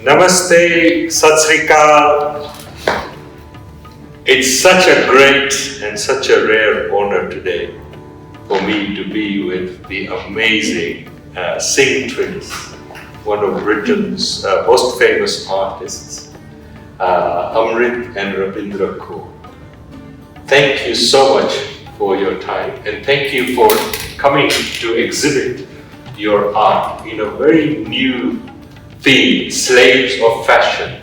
Namaste, Sat Sri Akal. It's such a great and such a rare honor today for me to be with the amazing Singh twins, one of Britain's most famous artists, Amrit and Rabindra Kaur. Thank you so much for your time, and thank you for coming to exhibit your art in a very new field, Slaves of Fashion,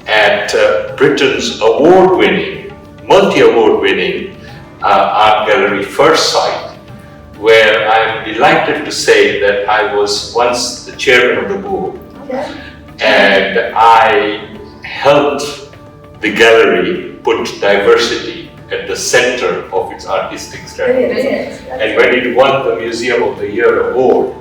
at Britain's award-winning, multi-award-winning art gallery Firstsite, where I'm delighted to say that I was once the chairman of the board, and I helped the gallery put diversity at the center of its artistic strategy. And when it won the Museum of the Year award,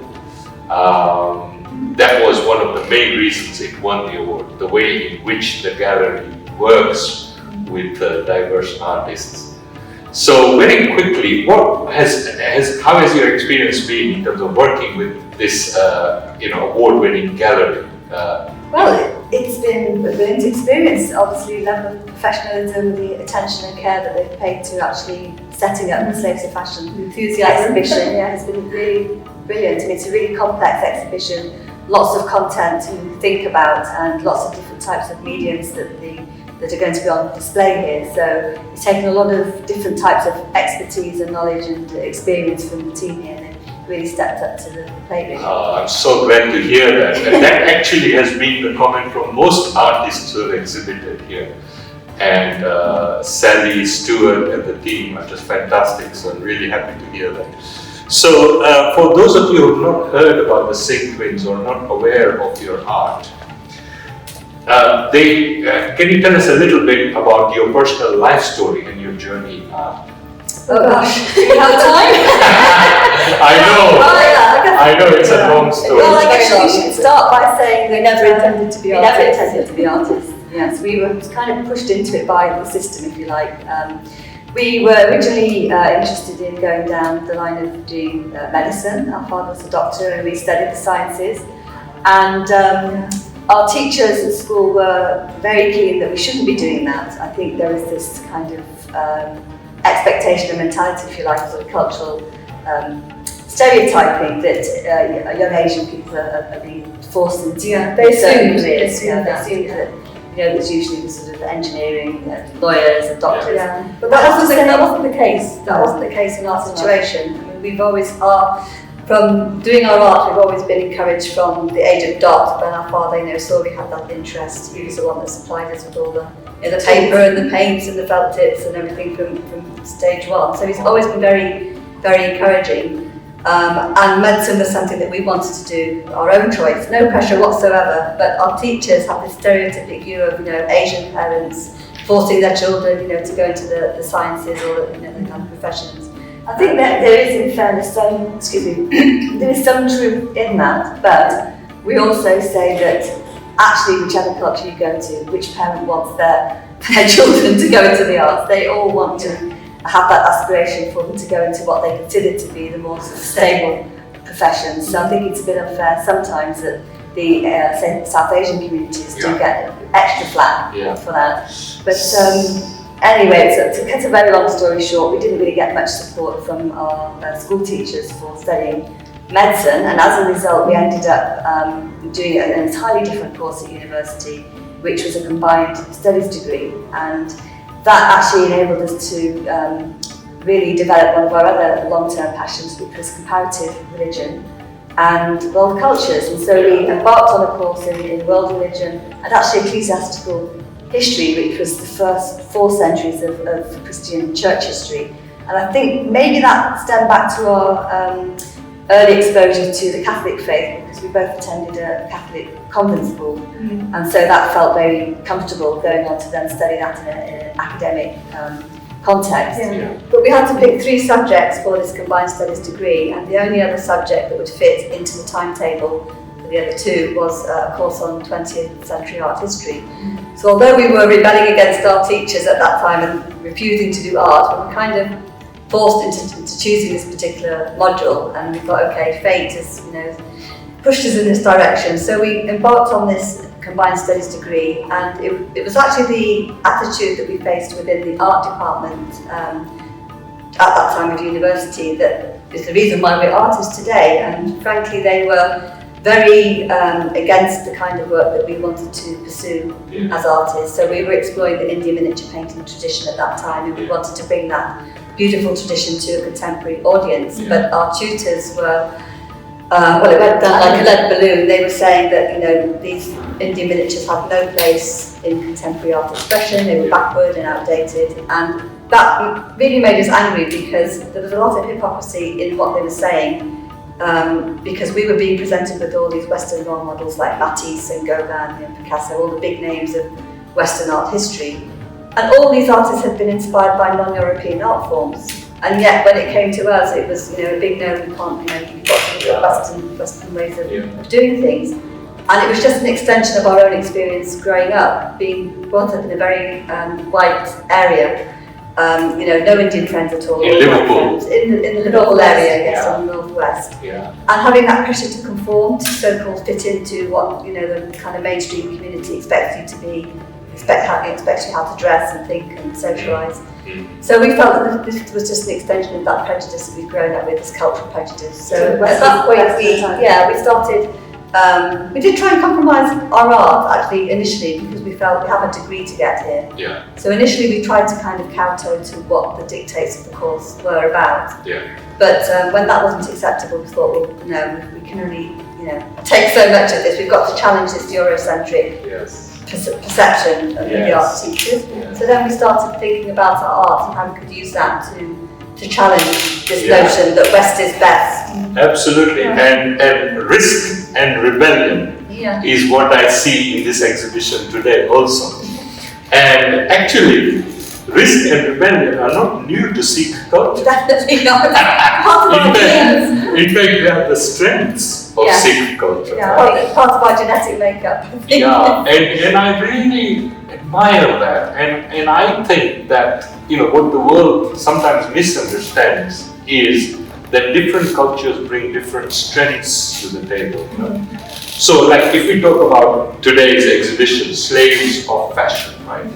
that was one of the main reasons it won the award, the way in which the gallery works with diverse artists. So very quickly, how has your experience been in terms of working with this award-winning gallery? Well, it's been a brilliant experience. Obviously, the level of professionalism, the attention and care that they've paid to actually setting up the Slaves of Fashion exhibition has been really brilliant. I mean, it's a really complex exhibition, lots of content to think about and lots of different types of mediums that are going to be on display here. So it's taken a lot of different types of expertise and knowledge and experience from the team here. Really stepped up to the plate. Really. I'm so glad to hear that. And that actually has been the comment from most artists who have exhibited here. And Sally, Stuart and the team are just fantastic, so I'm really happy to hear that. So for those of you who have not heard about the Singh twins or not aware of your art, can you tell us a little bit about your personal life story and your journey in art? Oh gosh, do you have time? I know it's a long story. Well, I guess we should start by saying we never intended to be artists. Yes, we were kind of pushed into it by the system, if you like. We were originally interested in going down the line of doing medicine. Our father was a doctor and we studied the sciences. And our teachers at school were very keen that we shouldn't be doing that. I think there is this kind of expectation and mentality, if you like, sort of cultural stereotyping that young Asian people are being forced into certain careers. They assume that there's usually the sort of engineering, lawyers and doctors. Yeah. But that wasn't the case. That wasn't the case in our situation. I mean, we've always from doing our art, we've always been encouraged from the age of dot. When our father, saw we had that interest, he was the one that supplied us with all the paper and the paints and the felt tips and everything from stage one. So he's always been very, very encouraging. And medicine was something that we wanted to do, our own choice, no pressure whatsoever. But our teachers have this stereotypic view of, Asian parents forcing their children, to go into the sciences or the kind of professions. I think that there is, in fairness, there is some truth in that. But we also say that actually, whichever culture you go to, which parent wants their children to go into the arts, they all want to have that aspiration for them to go into what they consider to be the more stable professions. So I think it's a bit unfair sometimes that the South Asian communities do get extra flack for that. But anyway, to cut a very long story short, we didn't really get much support from our school teachers for studying medicine, and as a result we ended up doing an entirely different course at university, which was a combined studies degree, and that actually enabled us to really develop one of our other long-term passions, which was comparative religion and world cultures. And so we embarked on a course in world religion and actually ecclesiastical history, which was the first 4 centuries of Christian church history. And I think maybe that stemmed back to our early exposure to the Catholic faith, because we both attended a Catholic convent school, and so that felt very comfortable going on to then study that in an academic context. But we had to pick 3 subjects for this combined studies degree, and the only other subject that would fit into the timetable for the other 2 was a course on 20th century art history. So although we were rebelling against our teachers at that time and refusing to do art, we were kind of forced into choosing this particular module, and we thought, okay, fate has pushed us in this direction. So we embarked on this combined studies degree, and it was actually the attitude that we faced within the art department at that time of university that is the reason why we're artists today. And frankly, they were very against the kind of work that we wanted to pursue as artists. So we were exploring the Indian miniature painting tradition at that time, and we wanted to bring that beautiful tradition to a contemporary audience. But our tutors were, well, it went down like a lead balloon. They were saying that, these Indian miniatures have no place in contemporary art expression, they were backward and outdated, and that really made us angry because there was a lot of hypocrisy in what they were saying. Because we were being presented with all these Western role models like Matisse and Gauguin and Picasso, all the big names of Western art history. And all these artists had been inspired by non-European art forms. And yet when it came to us, it was a big no, we can't, you've got to look at Western ways of doing things. And it was just an extension of our own experience growing up, being brought up in a very white area. No Indian friends at all. In Liverpool. In the Liverpool area, yes, in the northwest. Yeah. And having that pressure to conform, to so-called fit into what the kind of mainstream community expects you to be, expects you how to dress and think and socialise. So we felt that this was just an extension of that prejudice that we've grown up with, this cultural prejudice. So at that point, we started. We did try and compromise our art actually initially because we felt we have a degree to get here. Yeah. So initially we tried to kind of kowtow to what the dictates of the course were about. Yeah. But when that wasn't acceptable, we thought, well, no, we can only take so much of this. We've got to challenge this Eurocentric perception of the art teachers. Yes. So then we started thinking about our art and how we could use that to challenge this notion that West is best. Absolutely, and risk and rebellion is what I see in this exhibition today also. And actually, risk and rebellion are not new to Sikh culture. Definitely not. In fact, they are the strengths of Sikh culture. Yeah, right? Part of our genetic makeup. Yeah, and I really admire that, and I think that what the world sometimes misunderstands is that different cultures bring different strengths to the table. So, like if we talk about today's exhibition, slaves of fashion, right?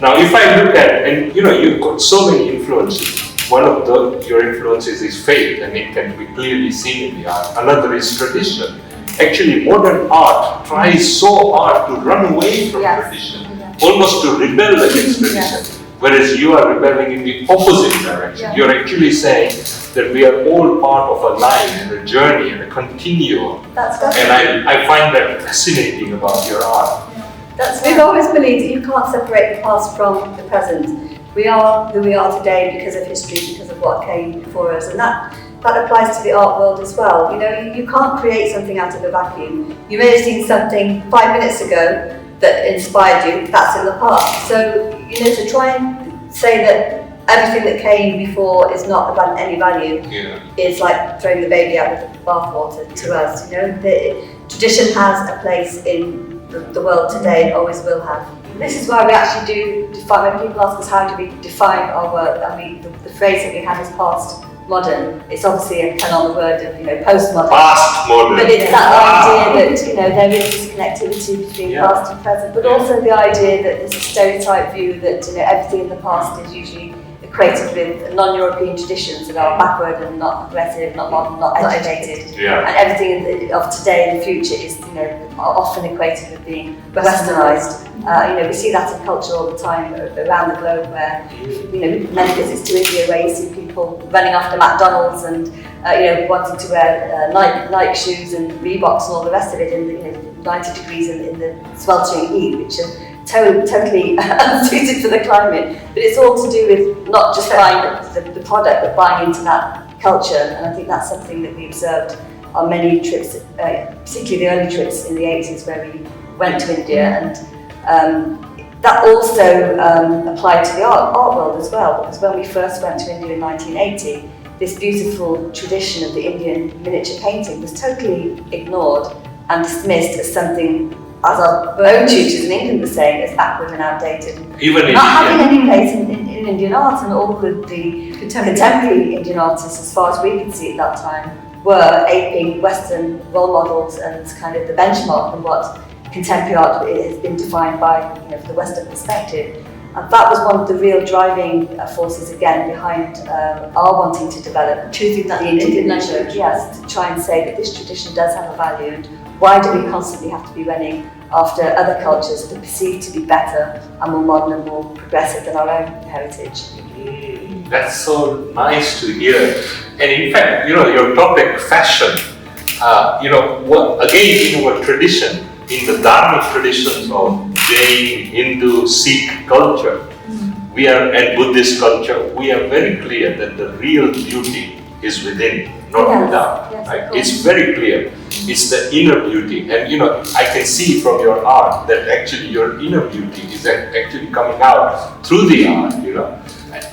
Now, if I look at, and you've got so many influences. One of your influences is faith, and it can be clearly seen in the art. Another is tradition. Actually, modern art tries so hard to run away from tradition, almost to rebel against tradition. Whereas you are rebelling in the opposite direction. You're actually saying that we are all part of a line and a journey and a continuum. And I find that fascinating about your art. We've always believed that you can't separate the past from the present. We are who we are today because of history, because of what came before us, and that applies to the art world as well. You can't create something out of a vacuum. You may have seen something 5 minutes ago that inspired you, that's in the past. So, to try and say that everything that came before is not about any value is like throwing the baby out with the bathwater to us. Tradition has a place in the world today and always will have. This is why we actually do define, when people ask us how do we define our work, the phrase that we have is past modern. It's obviously a play on the word of postmodern. Past modern. But it's that idea that there is this connectivity between past and present, but also the idea that there's a stereotype view that everything in the past is usually equated with non-European traditions that are backward and not progressive, not modern, not educated. And everything of today and the future is often equated with being westernized. We see that in culture all the time around the globe where many visits to India where you see people running after McDonald's and wanting to wear Nike shoes and Reeboks and all the rest of it in 90 degrees in the sweltering heat, which are totally unsuited for the climate. But it's all to do with not just buying the product, but buying into that culture. And I think that's something that we observed on many trips, particularly the early trips in the 80s where we went to India. And that also applied to the art world as well, because when we first went to India in 1980, this beautiful tradition of the Indian miniature painting was totally ignored and dismissed as something, as our own tutors in England were saying, as backward and outdated. Even not having any place in Indian art, and all the contemporary Indian artists, as far as we could see at that time, were aping Western role models and kind of the benchmark of what contemporary art has been defined by, from the Western perspective. And that was one of the real driving forces again behind our wanting to develop choosing that the Indian language. Yes, to try and say that this tradition does have a value, and why do we constantly have to be running after other cultures that are perceived to be better and more modern and more progressive than our own heritage? That's so nice to hear. And in fact, your topic, fashion, again, in our tradition, in the Dharmic traditions of Jain, Hindu, Sikh culture, and Buddhist culture, we are very clear that the real beauty is within, not without. Yes, right? It's very clear. It's the inner beauty, and I can see from your art that actually your inner beauty is actually coming out through the art.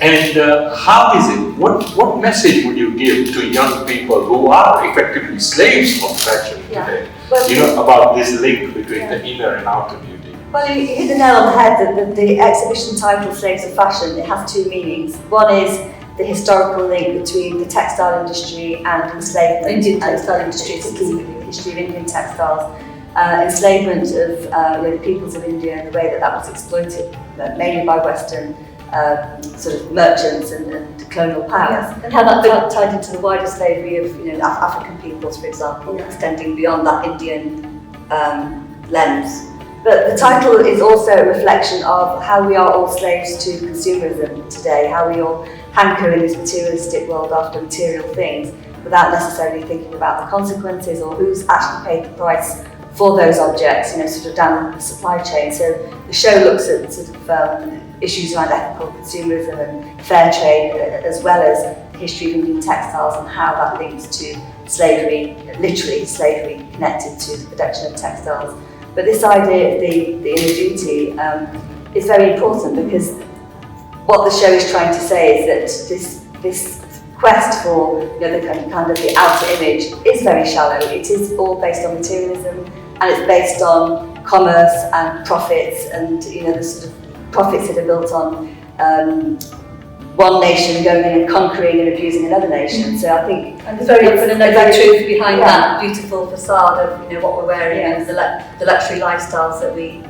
And how is it? What message would you give to young people who are effectively slaves of fashion today? About this link between the inner and outer beauty. Well, you hit the nail on the head that the exhibition title "Slaves of Fashion" it has two meanings. One is the historical link between the textile industry and enslavement. Indian textile industry, particularly the history of Indian textiles. Enslavement of the peoples of India and the way that was exploited mainly by Western sort of merchants and colonial powers, and how that tied into the wider slavery of African peoples, for example, extending beyond that Indian lens. But the title is also a reflection of how we are all slaves to consumerism today, how we all hanker in this materialistic world after material things without necessarily thinking about the consequences or who's actually paid the price for those objects, sort of down the supply chain. So the show looks at sort of issues around ethical consumerism and fair trade, as well as the history of Indian textiles and how that links to slavery, literally slavery connected to the production of textiles. But this idea of the inner duty is very important, because what the show is trying to say is that this quest for the kind of the outer image is very shallow. It is all based on materialism, and it's based on commerce and profits, and the sort of profits that are built on one nation going in and conquering and abusing another nation. So I think there's very often another truth behind that beautiful facade of what we're wearing and the luxury lifestyles that we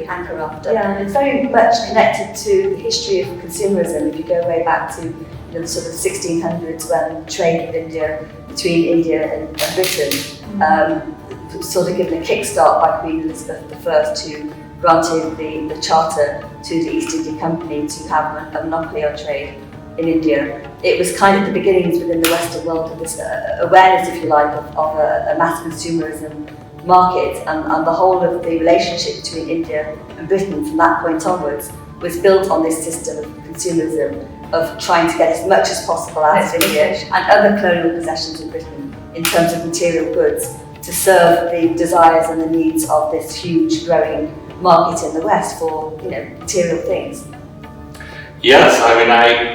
hanker after. Yeah, and it's very much connected to the history of consumerism. If you go way back to the sort of 1600s, when trade with India, between India and Britain, sort of given a kickstart by Queen Elizabeth I, who granted the charter to the East India Company to have a monopoly on trade in India. It was kind of the beginnings within the Western world of this awareness, if you like, of a mass consumerism market, and the whole of the relationship between India and Britain from that point onwards was built on this system of consumerism, of trying to get as much as possible out of India and other colonial possessions of Britain in terms of material goods to serve the desires and the needs of this huge growing market in the West for material things. Yes,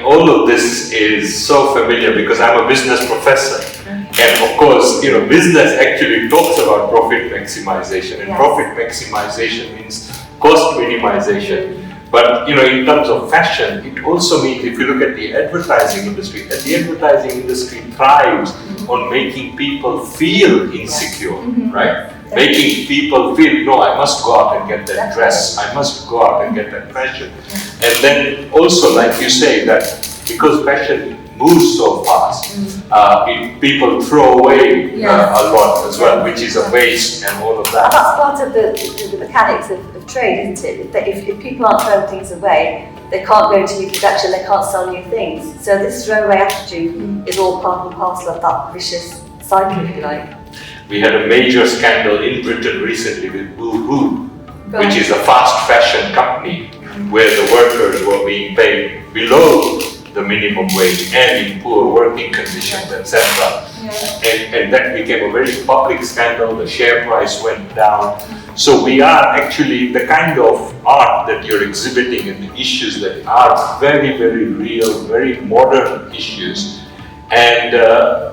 all of this is so familiar because I'm a business professor, and of course, business actually talks about profit maximization, and profit maximization means cost minimization. But in terms of fashion, it also means, if you look at the advertising industry, the advertising industry thrives on making people feel insecure, right? Making people feel, no, I must go out and get that dress, I must go out and get that fashion. And then also, like you say, that because fashion moves so fast, people throw away a lot as well, which is a waste and all of that. And that's part of the mechanics of trade, isn't it? That if people aren't throwing things away, they can't go into new production, they can't sell new things. So this throwaway attitude is all part and parcel of that vicious cycle, if you like. We had a major scandal in Britain recently with Boohoo, which is a fast fashion company where the workers were being paid below the minimum wage and in poor working conditions, etc. And that became a very public scandal. The share price went down. So we are actually, the kind of art that you're exhibiting and the issues that are very, very real, very modern issues. And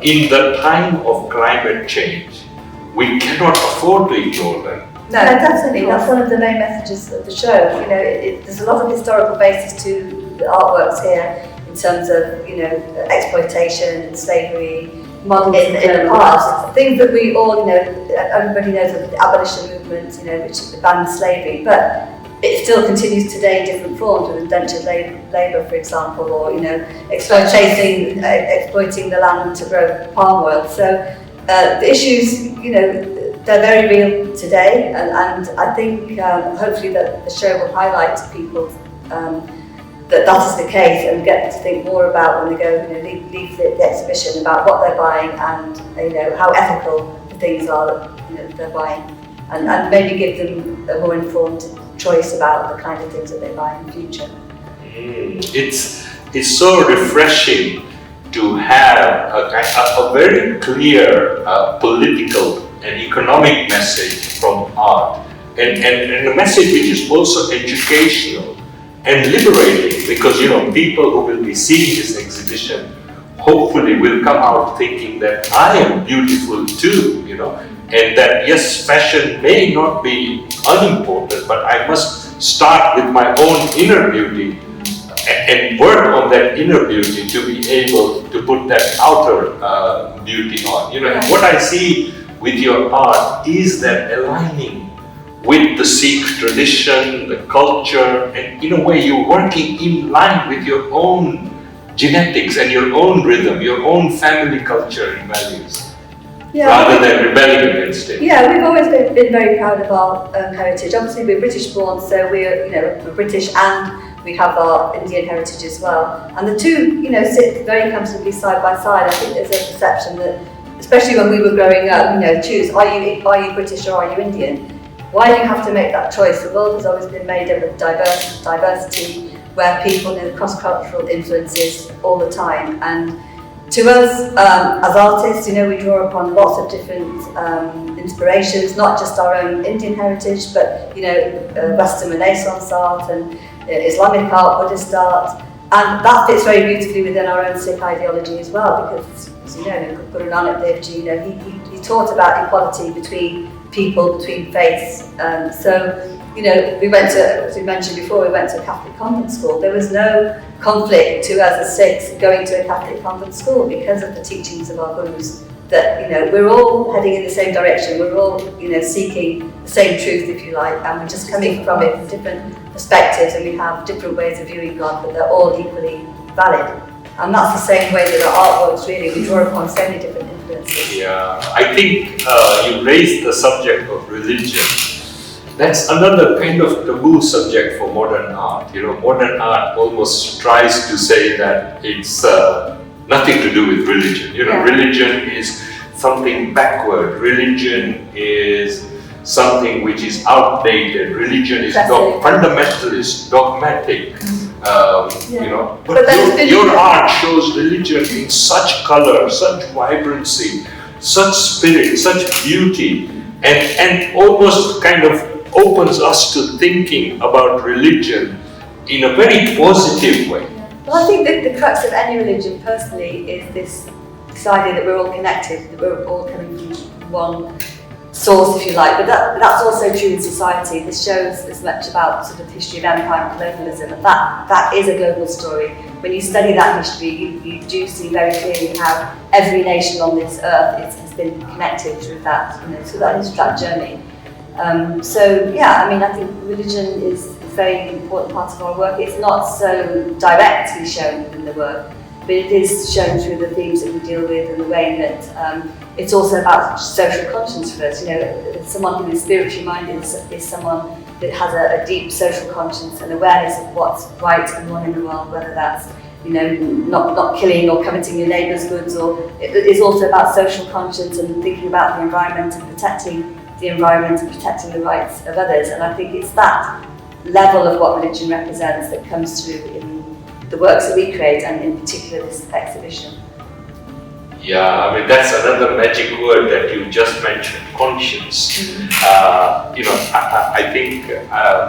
in the time of climate change, we cannot afford to ignore them. No, definitely. That's one of the main messages of the show. There's a lot of historical basis to the artworks here in terms of exploitation and slavery models in the past. Things that we all, everybody knows of the abolition movement, which banned slavery, but it still continues today in different forms with indentured labour, for example, or exploiting the land to grow palm oil. So the issues, they're very real today, and I think hopefully that the show will highlight to people that is the case, and get them to think more about when they go, leave the exhibition, about what they're buying and how ethical the things are that they're buying, and maybe give them a more informed choice about the kind of things that they buy in the future. It's so refreshing to have a very clear political and economic message from art, and a message which is also educational and liberating, because people who will be seeing this exhibition hopefully will come out thinking that I am beautiful too, and that yes, fashion may not be unimportant, but I must start with my own inner beauty and work on that inner beauty to be able to put that outer beauty on. And what I see with your art is that aligning with the Sikh tradition, the culture, and in a way you're working in line with your own genetics and your own rhythm, your own family culture and values, rather than rebelling against it. Yeah, we've always been very proud of our heritage. Obviously we're British born, so we're British and we have our Indian heritage as well. And the two, sit very comfortably side by side. I think there's a perception that, especially when we were growing up, choose, are you British or are you Indian? Why do you have to make that choice? The world has always been made up of diversity, where people know cross-cultural influences all the time. And to us, as artists, we draw upon lots of different inspirations, not just our own Indian heritage, but Western Renaissance art and Islamic art, Buddhist art, and that fits very beautifully within our own Sikh ideology as well, because as Guru Nanak Dev Ji, he taught about equality between people, between faiths. So we went to, as we mentioned before, we went to a Catholic convent school. There was no conflict to us as Sikhs going to a Catholic convent school because of the teachings of our gurus. That we're all heading in the same direction. We're all seeking the same truth, if you like, and we're just coming from it from different perspectives, and we have different ways of viewing God, but they're all equally valid. And that's the same way that our artworks really, we draw upon so many different influences. Yeah, I think you raised the subject of religion. That's another kind of taboo subject for modern art. Modern art almost tries to say that it's nothing to do with religion. Religion is something backward. Religion is something which is outdated. Religion is fundamentalist, dogmatic. But your art shows religion in such color, such vibrancy, such spirit, such beauty, and almost kind of opens us to thinking about religion in a very positive way. Well, I think that the crux of any religion, personally, is this idea that we're all connected, that we're all coming from one source, if you like. But that's also true in society. This shows as much about sort of the history of empire and colonialism, and that is a global story. When you study that history, you do see very clearly how every nation on this earth has been connected through that, through that journey. I think religion is a very important part of our work. It's not so directly shown in the work, but it is shown through the themes that we deal with and the way that it's also about social conscience for us. Someone who is spiritually minded is someone that has a deep social conscience and awareness of what's right and wrong in the world, whether that's not killing or coveting your neighbour's goods, or it is also about social conscience and thinking about the environment and protecting the environment and protecting the rights of others. And I think it's that level of what religion represents that comes through in the works that we create, and in particular this exhibition. Yeah, that's another magic word that you just mentioned, conscience. I think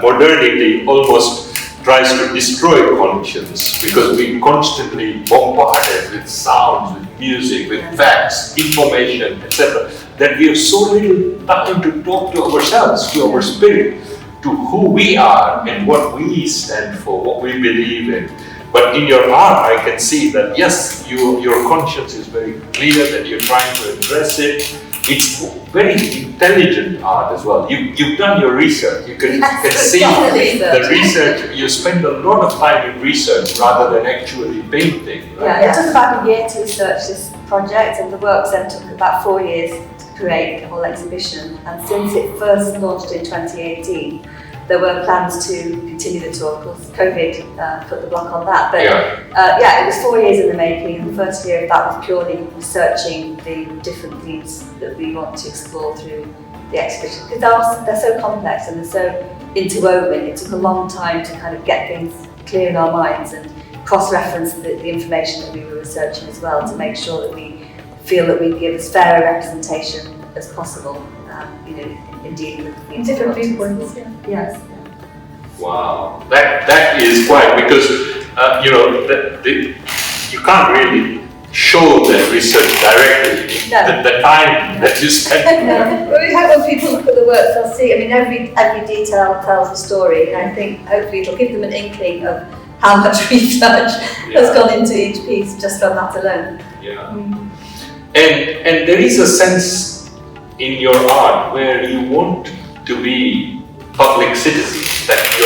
modernity almost tries to destroy conscience, because we're constantly bombarded with sounds, with music, with facts, information, etc., that we have so little time to talk to ourselves, to our spirit, to who we are and what we stand for, what we believe in. But in your art, I can see that yes, your conscience is very clear that you're trying to address it. It's very intelligent art as well. You've done your research. You can see the research. You spend a lot of time in research rather than actually painting. Right? Yeah, it took about a year to research this project, and the works then took about 4 years to create the whole exhibition. And since it first launched in 2018, there were plans to continue the tour. Of course, COVID put the block on that. But it was 4 years in the making, and the first year of that was purely researching the different themes that we want to explore through the exhibition. Because they're so complex and they're so interwoven, it took a long time to kind of get things clear in our minds and cross-reference the information that we were researching as well, to make sure that we feel that we give as fair a representation as possible, in dealing with the different viewpoints. Yes. Wow, that is quite, because you can't really show that research directly. The time that you spend. Well, we hope when people look at the works, they'll see. I mean, every detail tells a story, and I think hopefully it'll give them an inkling of how much research has gone into each piece just from that alone. Yeah. And there is a sense in your art where you want to be public citizens, that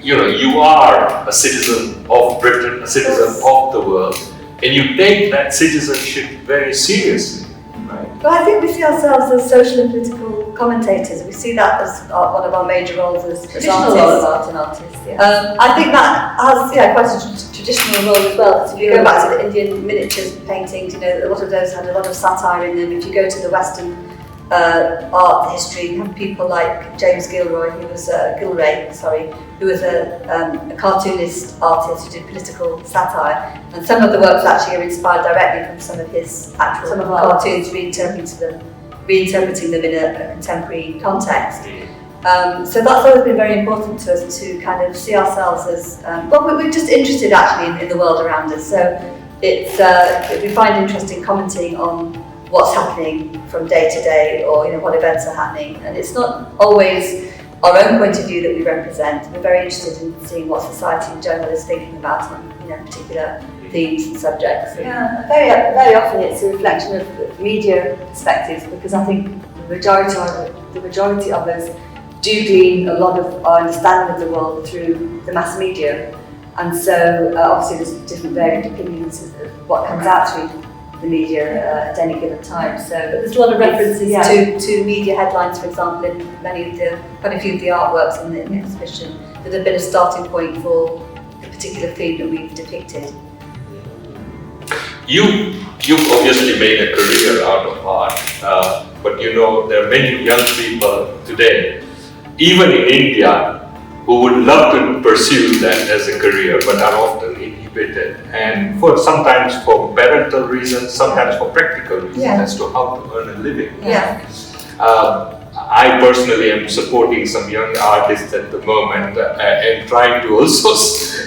you are a citizen of Britain, a citizen of the world, and you take that citizenship very seriously, right? Well, I think we see ourselves as social and political commentators. We see that as one of our major roles as Traditional role of art and artists. Yeah. I think that has quite a traditional role as well. So if you go back to the Indian miniatures paintings, a lot of those had a lot of satire in them. If you go to the Western art history, you have people like James Gilroy, who was who was a cartoonist artist who did political satire, and some of the works actually are inspired directly from some of his actual cartoons, reinterpreting them in a contemporary context. So that's always been very important to us, to kind of see ourselves as we're just interested actually in the world around us. So it's we find interesting commenting on what's happening from day to day, or what events are happening, and it's not always our own point of view that we represent. We're very interested in seeing what society in general is thinking about on particular themes and subjects. Yeah, very often it's a reflection of media perspectives, because I think the majority of us do glean a lot of our understanding of the world through the mass media, and so obviously there's different varied opinions of what comes out through the media at any given time. So there's a lot of references to media headlines, for example, in quite a few of the artworks in the exhibition, that have been a starting point for the particular theme that we've depicted. You've obviously made a career out of art, but there are many young people today, even in India, who would love to pursue that as a career, but are often inhibited, and sometimes for parental reasons, sometimes for practical reasons, as to how to earn a living. I personally am supporting some young artists at the moment, and trying to also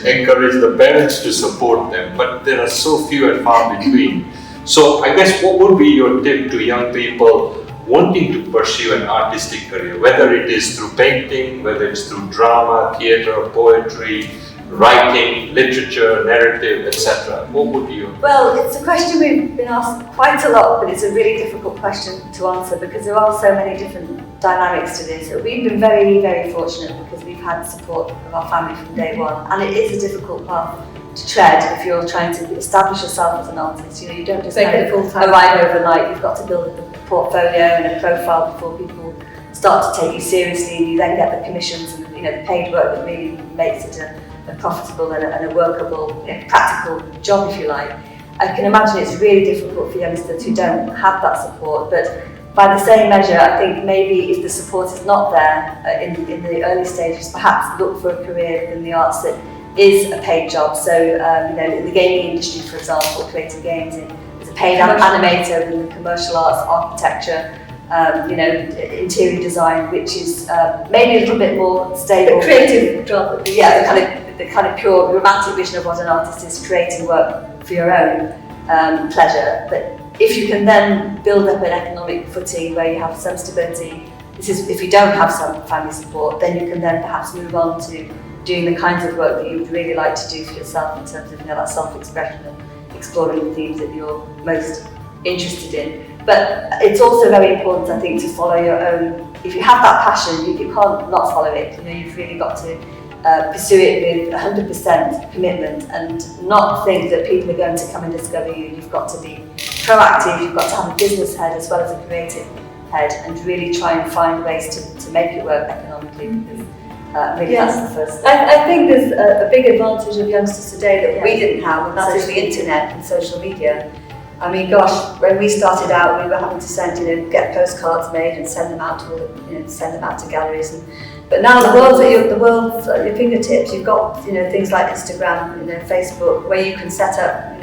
encourage the parents to support them, but there are so few and far between. So I guess what would be your tip to young people wanting to pursue an artistic career, whether it is through painting, whether it's through drama, theatre, poetry, writing, literature, narrative, etc.? What would you? Well, it's a question we've been asked quite a lot, but it's a really difficult question to answer, because there are so many different dynamics to this. We've been very, very fortunate, because we've had support of our family from day one, and it is a difficult path to tread if you're trying to establish yourself as an artist. You don't just arrive overnight. You've got to build a portfolio and a profile before people start to take you seriously, and you then get the commissions and the paid work that really makes it a profitable and a workable, practical job, if you like. I can imagine it's really difficult for youngsters who don't have that support, but by the same measure, I think maybe if the support is not there in the early stages, perhaps look for a career in the arts that is a paid job. So, in the gaming industry, for example, creating games, as a paid animator in the commercial arts, architecture, interior design, which is maybe a little bit more stable. The creative job. The kind of pure romantic vision of what an artist is, creating work for your own pleasure. But if you can then build up an economic footing where you have some stability, this is if you don't have some family support, then you can then perhaps move on to doing the kinds of work that you would really like to do for yourself in terms of that self-expression and exploring the themes that you're most interested in. But it's also very important, I think, to follow your own. If you have that passion, you can't not follow it. You've really got to pursue it with 100% commitment and not think that people are going to come and discover you. You've got to be proactive, you've got to have a business head as well as a creative head and really try and find ways to make it work economically. Because that's the first step. I think there's a big advantage of youngsters today that we didn't have, and that is the internet and social media. I mean, gosh, when we started out, we were having to send, get postcards made and send them out to send them out to galleries. But now the world's at your fingertips. You've got, things like Instagram, Facebook, where you can set up,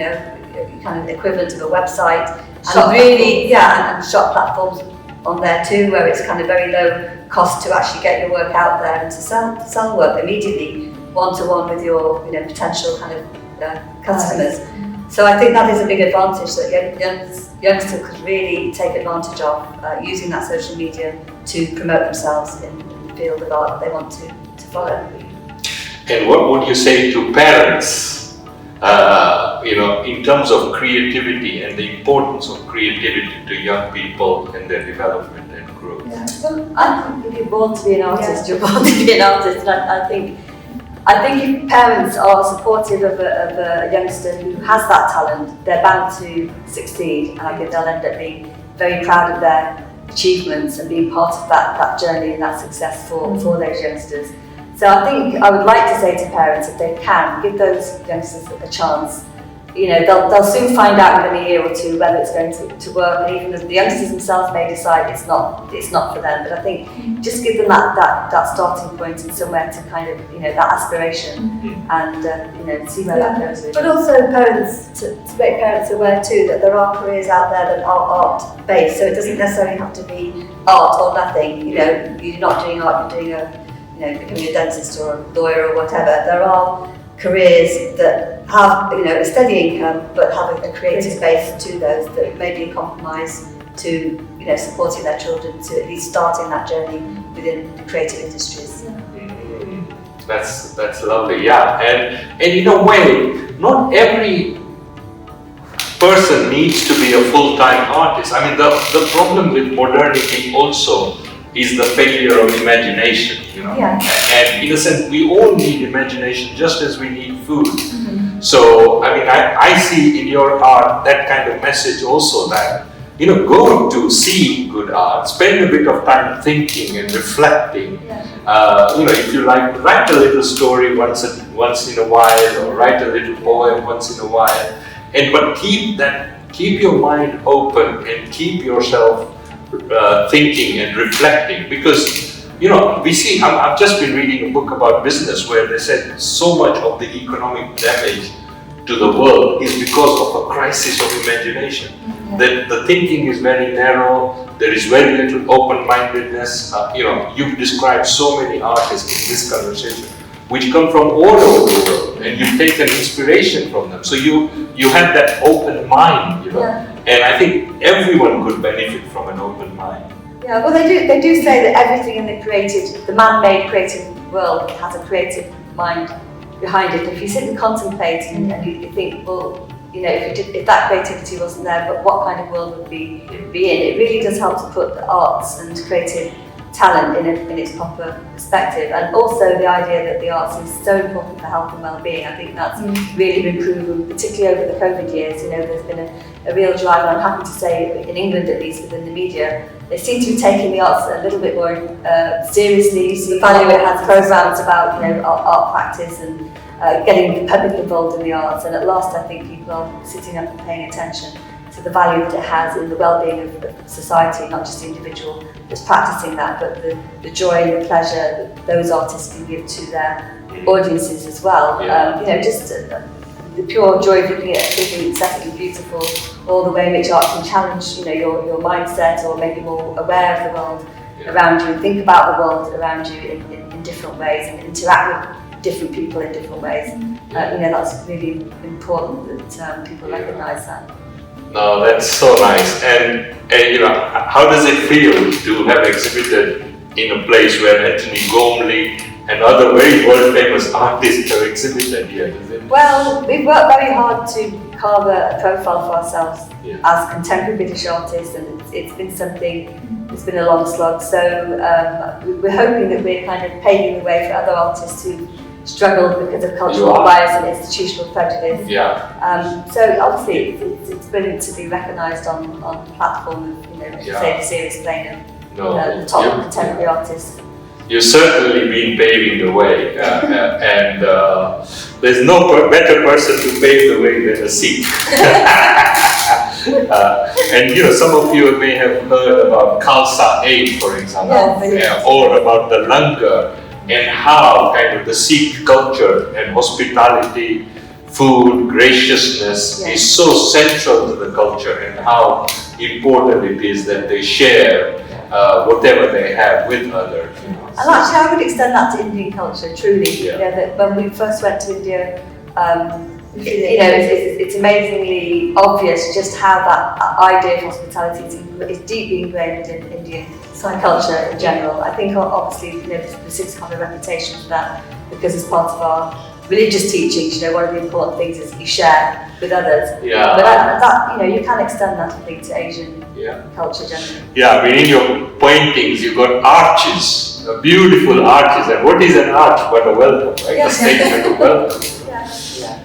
kind of the equivalent of a website, and shop platforms on there too, where it's kind of very low cost to actually get your work out there and to sell work immediately, one-to-one with your, potential kind of customers. So I think that is a big advantage that youngsters could really take advantage of, using that social media to promote themselves in the field of art that they want to follow. And what would you say to parents, in terms of creativity and the importance of creativity to young people and their development and growth? Yeah. Well, I think if you're born to be an artist, you're born to be an artist. And I think if parents are supportive of a youngster who has that talent, they're bound to succeed, and I think they'll end up being very proud of their achievements and being part of that journey and that success for those youngsters. So I think I would like to say to parents, if they can, give those youngsters a chance. They'll soon find out within a year or two whether it's going to work, and even the youngsters themselves may decide it's not for them. But I think just give them that starting point and somewhere to kind of that aspiration and see where that goes. Really. But also parents to make parents aware too that there are careers out there that are art based, so it doesn't necessarily have to be art or nothing. You're not doing art, you're doing becoming a dentist or a lawyer or whatever. There are careers that have a steady income but have a creative base to those that may be a compromise to supporting their children to at least starting that journey within the creative industries. That's lovely, yeah. And in a way, not every person needs to be a full-time artist. I mean, the problem with modernity also is the failure of imagination, And in a sense, we all need imagination just as we need food. So, I mean, I see in your art that kind of message also that, go to see good art, spend a bit of time thinking and reflecting. If you like, write a little story once in a while, or write a little poem once in a while, but keep your mind open and keep yourself thinking and reflecting, because we see, I've just been reading a book about business where they said so much of the economic damage to the world is because of a crisis of imagination. That the thinking is very narrow, there is very little open-mindedness. You've described so many artists in this conversation which come from all over the world, and you've taken inspiration from them. So you have that open mind, and I think everyone could benefit from an open mind. Yeah, well, they do say that everything in the man-made creative world has a creative mind behind it. If you sit and contemplate and you think, well, if that creativity wasn't there, but what kind of world would we be in? It really does help to put the arts and creative talent in its proper perspective, and also the idea that the arts is so important for health and well-being. I think that's really been proven, particularly over the COVID years. There's been a real drive, and I'm happy to say in England, at least within the media, they seem to be taking the arts a little bit more seriously. You see, it has programs about art practice and getting the public involved in the arts, and at last I think people are sitting up and paying attention to the value that it has in the well-being of society, not just the individual that's practicing that, but the joy and the pleasure that those artists can give to their audiences as well. Just the pure joy of looking at something aesthetically beautiful, or the way in which art can challenge your mindset, or make you more aware of the world around you, and think about the world around you in different ways, and interact with different people in different ways. That's really important that people recognise that. No, that's so nice. And how does it feel to have exhibited in a place where Anthony Gormley and other very world famous artists have exhibited here, isn't it? Well, we've worked very hard to carve a profile for ourselves Yeah. as contemporary British artists, and it's been something, it's been a long slog. So we're hoping that we're kind of paving the way for other artists who struggled because of cultural bias and institutional prejudice. Yeah. So obviously it's brilliant to be recognised on the platform of, say, the serious plane of the top contemporary artists. You've certainly been paving the way, and there's no better person to pave the way than a Sikh. And some of you may have heard about Khalsa Aid, for example, or about the Langar, and how kind of the Sikh culture and hospitality, food, graciousness is so central to the culture, and how important it is that they share whatever they have with others. And actually, I would extend that to Indian culture, truly. That when we first went to India, it's amazingly obvious just how that idea of hospitality is deeply ingrained in Indian culture in general. I think obviously, the Sikhs have a reputation for that because as part of our religious teachings, one of the important things is that you share with others. Yeah. But that you can extend that, I think, to Asian culture generally. Yeah, I mean, in your paintings, you've got arches, beautiful arches. And what is an arch but a welcome, right? A statement of welcome.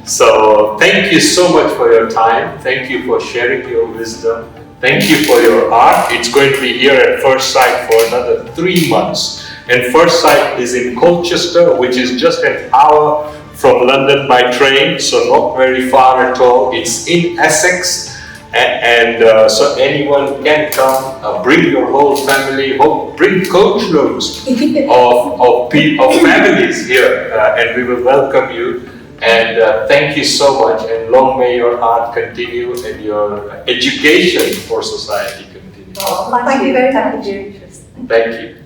So, thank you so much for your time. Thank you for sharing your wisdom. Thank you for your art. It's going to be here at Firstsite for another 3 months. And Firstsite is in Colchester, which is just an hour from London by train, so not very far at all. It's in Essex, and so anyone can come, bring your whole family, bring coachloads of families here, and we will welcome you. And thank you so much, and long may your art continue and your education for society continue. Thank you very much for your interest. Thank you.